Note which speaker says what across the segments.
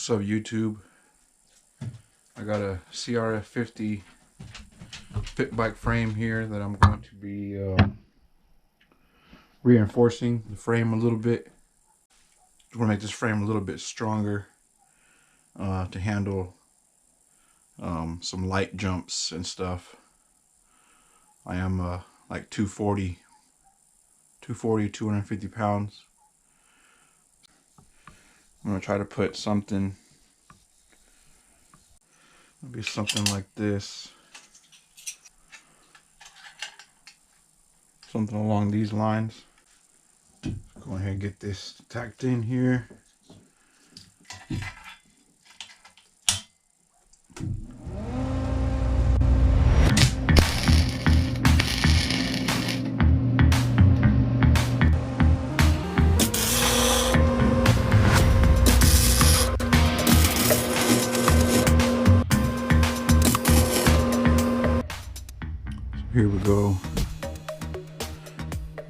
Speaker 1: What's up, YouTube? I got a crf50 pit bike frame here that I'm going to be reinforcing the frame a little bit. Just want to make this frame a little bit stronger to handle some light jumps and stuff. I am like 250 pounds. I'm gonna try to put something, maybe something like this, something along these lines. Go ahead and get this tacked in here. Here we go.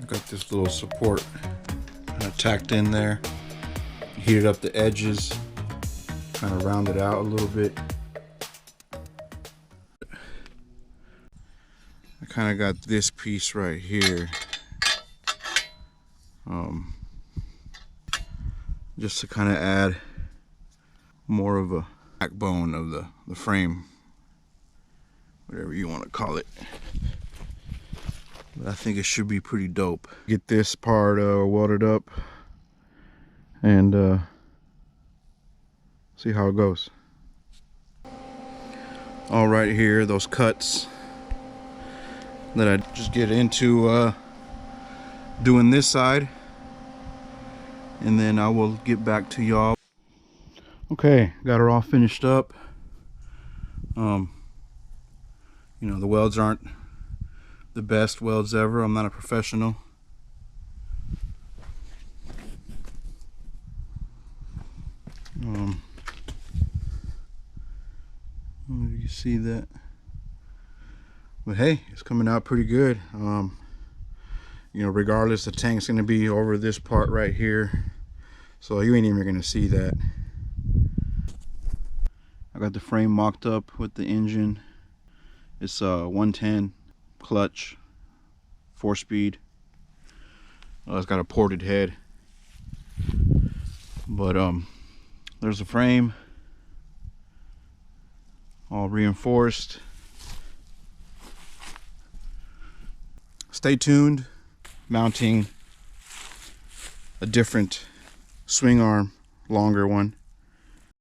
Speaker 1: Got this little support kind of tacked in there. Heated up the edges, kind of round it out a little bit. I kind of got this piece right here, just to kind of add more of a backbone of the frame, whatever you want to call it. But I think it should be pretty dope. Get this part welded up and see how it goes. All right, here, those cuts that I just get into doing this side, and then I will get back to y'all. Okay, got her all finished up. You know, the welds aren't the best welds ever. I'm not a professional. You see that, but hey, it's coming out pretty good. You know, regardless, the tank's going to be over this part right here, so you ain't even going to see that. I got the frame mocked up with the engine. It's 110 clutch, 4-speed. It's got a ported head, but there's the frame, all reinforced. Stay tuned, mounting a different swing arm, longer one,